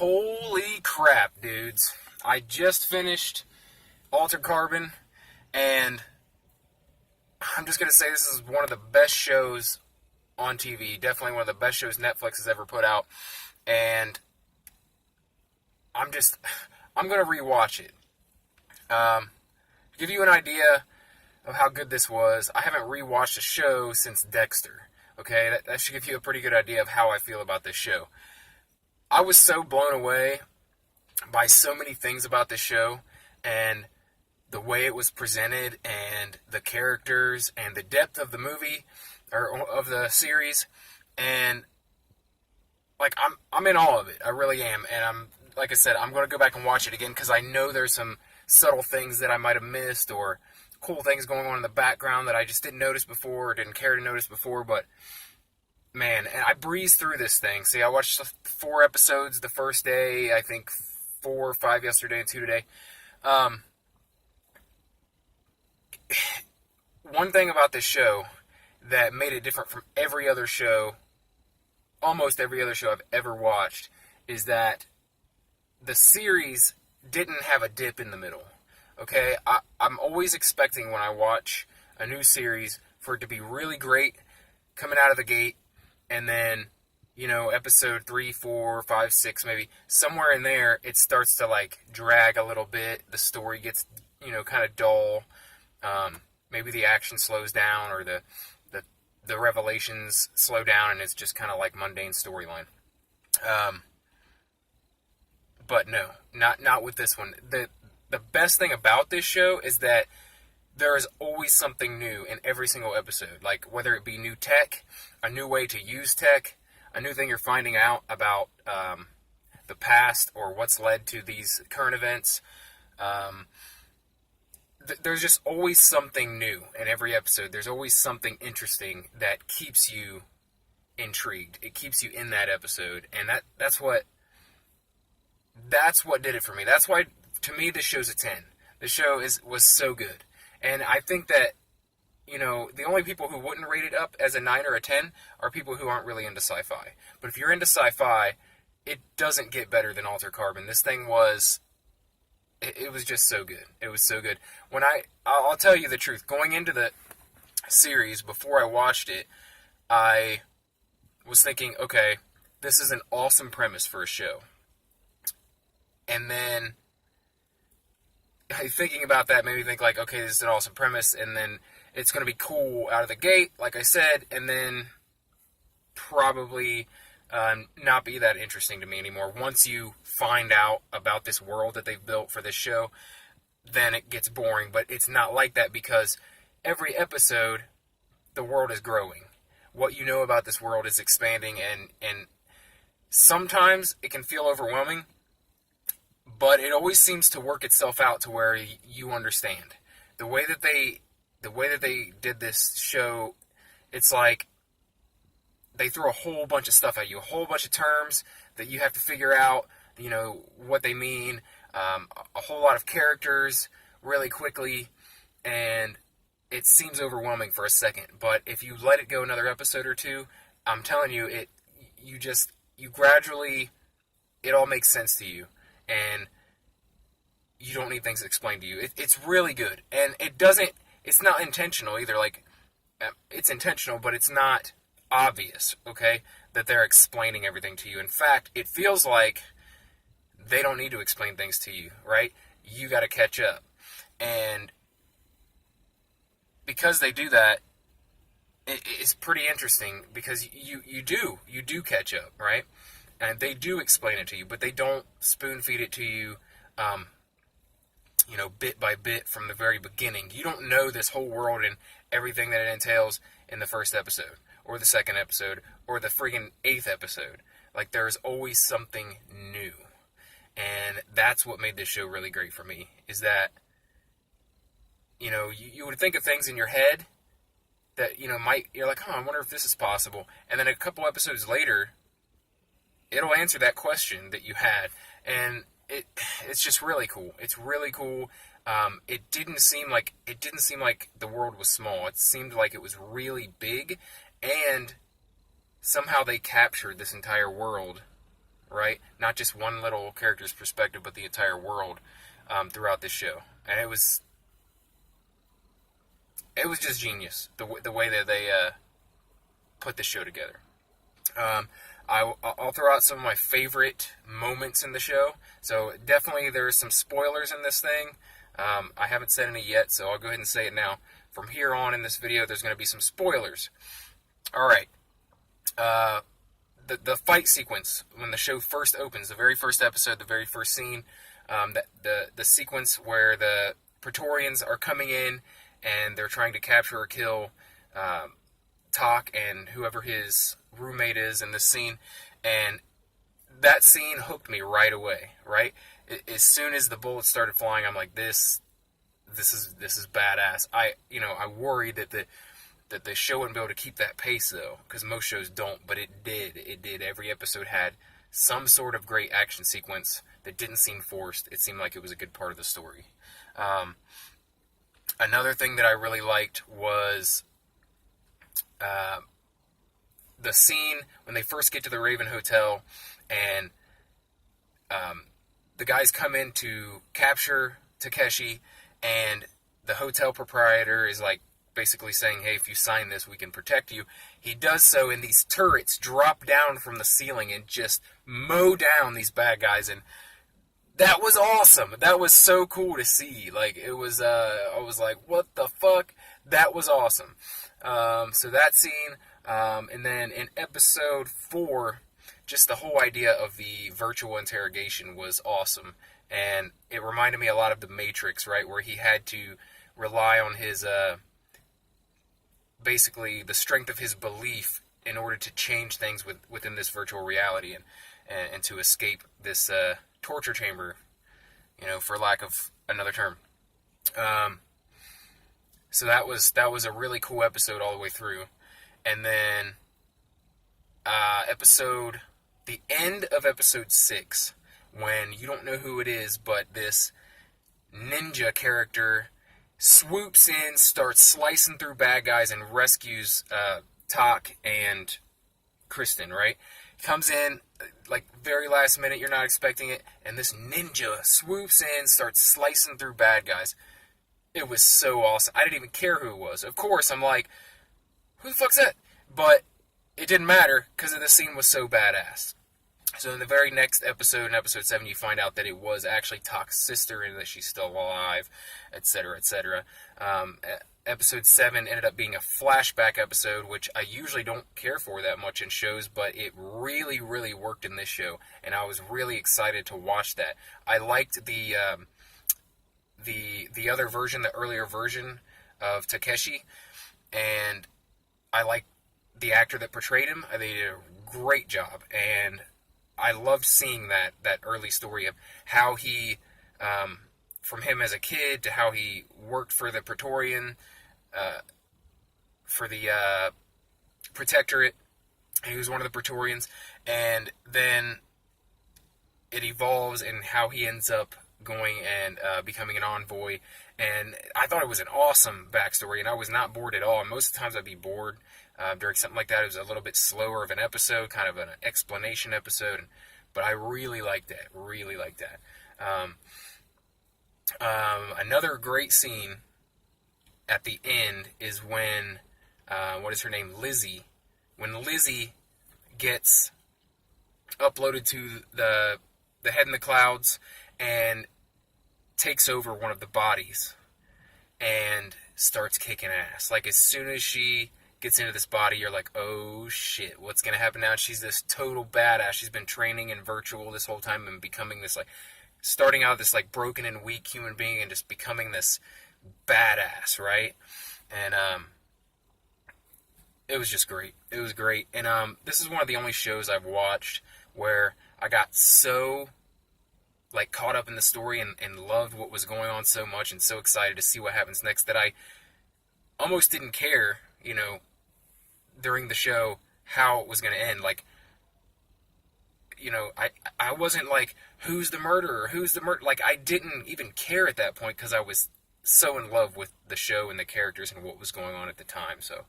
Holy crap, dudes. I just finished Altered Carbon, and I'm just going to say this is one of the best shows on TV. Definitely one of the best shows Netflix has ever put out. And I'm going to rewatch it. To give you an idea of how good this was, I haven't rewatched a show since Dexter. Okay, that should give you a pretty good idea of how I feel about this show. I was so blown away by so many things about this show, and the way it was presented, and the characters, and the depth of the movie, or of the series, and like I'm in awe of it. I really am, and like I said, I'm going to go back and watch it again because I know there's some subtle things that I might have missed, or cool things going on in the background that I just didn't notice before, or didn't care to notice before. But man, and I breezed through this thing. See, I watched 4 episodes the first day, I think 4 or 5 yesterday, and 2 today. One thing about this show that made it different from every other show, almost every other show I've ever watched, is that the series didn't have a dip in the middle. Okay, I'm always expecting when I watch a new series for it to be really great coming out of the gate, and then, episode 3, 4, 5, 6, maybe somewhere in there, it starts to like drag a little bit. The story gets, kind of dull. Maybe the action slows down, or the revelations slow down, and it's just kind of like mundane storyline. But no, not with this one. The best thing about this show is that there is always something new in every single episode. Like, whether it be new tech, a new way to use tech, a new thing you're finding out about the past, or what's led to these current events. There's just always something new in every episode. There's always something interesting that keeps you intrigued. It keeps you in that episode, and that's what did it for me. That's why, to me, this show's a 10. The show was so good. And I think that, the only people who wouldn't rate it up as a 9 or a 10 are people who aren't really into sci-fi. But if you're into sci-fi, it doesn't get better than Altered Carbon. This thing was, it was just so good. It was so good. I'll tell you the truth. Going into the series, before I watched it, I was thinking, okay, this is an awesome premise for a show. And then thinking about that made me think like, okay, this is an awesome premise, and then it's going to be cool out of the gate, like I said, and then probably not be that interesting to me anymore. Once you find out about this world that they've built for this show, then it gets boring. But it's not like that, because every episode, the world is growing. What you know about this world is expanding, and sometimes it can feel overwhelming, but it always seems to work itself out to where you understand. The way that they did this show, it's like they threw a whole bunch of stuff at you, a whole bunch of terms that you have to figure out, what they mean, a whole lot of characters really quickly, and it seems overwhelming for a second. But if you let it go another episode or two, I'm telling you, you gradually, it all makes sense to you. And you don't need things explained to you. It's really good. And it's not intentional either. Like, it's intentional, but it's not obvious, okay, that they're explaining everything to you. In fact, it feels like they don't need to explain things to you, right? You got to catch up. And because they do that, it's pretty interesting, because you do catch up, right? And they do explain it to you, but they don't spoon feed it to you, bit by bit from the very beginning. You don't know this whole world and everything that it entails in the first episode, or the second episode, or the friggin' 8th episode. Like, there's always something new. And that's what made this show really great for me, is that, you would think of things in your head that, you're like, I wonder if this is possible. And then a couple episodes later, it'll answer that question that you had, and it's just really cool. It's really cool. It didn't seem like the world was small. It seemed like it was really big, and somehow they captured this entire world right? Not just one little character's perspective, but the entire world throughout this show. And it was just genius, the way that they put this show together. I'll throw out some of my favorite moments in the show. So definitely there's some spoilers in this thing. I haven't said any yet, so I'll go ahead and say it now. From here on in this video, there's going to be some spoilers. Alright. The fight sequence, when the show first opens, the very first episode, the very first scene, the sequence where the Praetorians are coming in and they're trying to capture or kill Tak and whoever his roommate is in this scene, and that scene hooked me right away, right? As soon as the bullets started flying, I'm like, this is badass. I worried that the show wouldn't be able to keep that pace, though, because most shows don't, but it did. It did. Every episode had some sort of great action sequence that didn't seem forced. It seemed like it was a good part of the story. Another thing that I really liked was the scene when they first get to the Raven Hotel, and the guys come in to capture Takeshi, and the hotel proprietor is like basically saying, hey, if you sign this, we can protect you. He does so, and these turrets drop down from the ceiling and just mow down these bad guys, and that was awesome. That was so cool to see. Like, it was, I was like, what the fuck? That was awesome. So that scene, and then in episode 4, just the whole idea of the virtual interrogation was awesome. And it reminded me a lot of The Matrix, right? Where he had to rely on his, basically the strength of his belief in order to change things within this virtual reality and to escape this torture chamber, for lack of another term. So that was a really cool episode all the way through. And then the end of episode 6, when you don't know who it is, but this ninja character swoops in, starts slicing through bad guys, and rescues Tak and Kristen, right? Comes in, like, very last minute, you're not expecting it, and this ninja swoops in, starts slicing through bad guys. It was so awesome. I didn't even care who it was. Of course, I'm like, who the fuck's that? But it didn't matter, because the scene was so badass. So in the very next episode, in episode 7, you find out that it was actually Tak's sister and that she's still alive, etc., etc. Episode 7 ended up being a flashback episode, which I usually don't care for that much in shows, but it really, really worked in this show, and I was really excited to watch that. I liked the other version, the earlier version of Takeshi, and I liked the actor that portrayed him. They did a great job, and I loved seeing that early story of how he, from him as a kid to how he worked for the Praetorian, for the Protectorate. He was one of the Praetorians, and then it evolves in how he ends up going and becoming an envoy. And I thought it was an awesome backstory, and I was not bored at all. And most of the times I'd be bored during something like that. It was a little bit slower of an episode, kind of an explanation episode, but I really liked that. Really liked that. Another great scene at the end is when, what is her name, Lizzie. When Lizzie gets uploaded to the Head in the Clouds and takes over one of the bodies and starts kicking ass. Like, as soon as she gets into this body, you're like, oh shit, what's going to happen now? She's this total badass. She's been training in virtual this whole time and becoming this, like, starting out this, like, broken and weak human being and just becoming this badass, right? And, it was just great. It was great. And, this is one of the only shows I've watched where I got so, like, caught up in the story and loved what was going on so much and so excited to see what happens next that I almost didn't care, during the show how it was going to end. Like, I wasn't like, who's the murderer? Who's the murderer? Like, I didn't even care at that point because I was so in love with the show and the characters and what was going on at the time. So,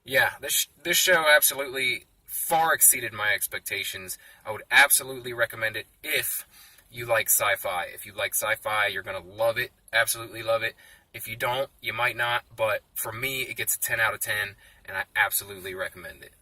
yeah, this show absolutely far exceeded my expectations. I would absolutely recommend it if you like sci-fi. If you like sci-fi, you're going to love it. Absolutely love it. If you don't, you might not. But for me, it gets a 10 out of 10, and I absolutely recommend it.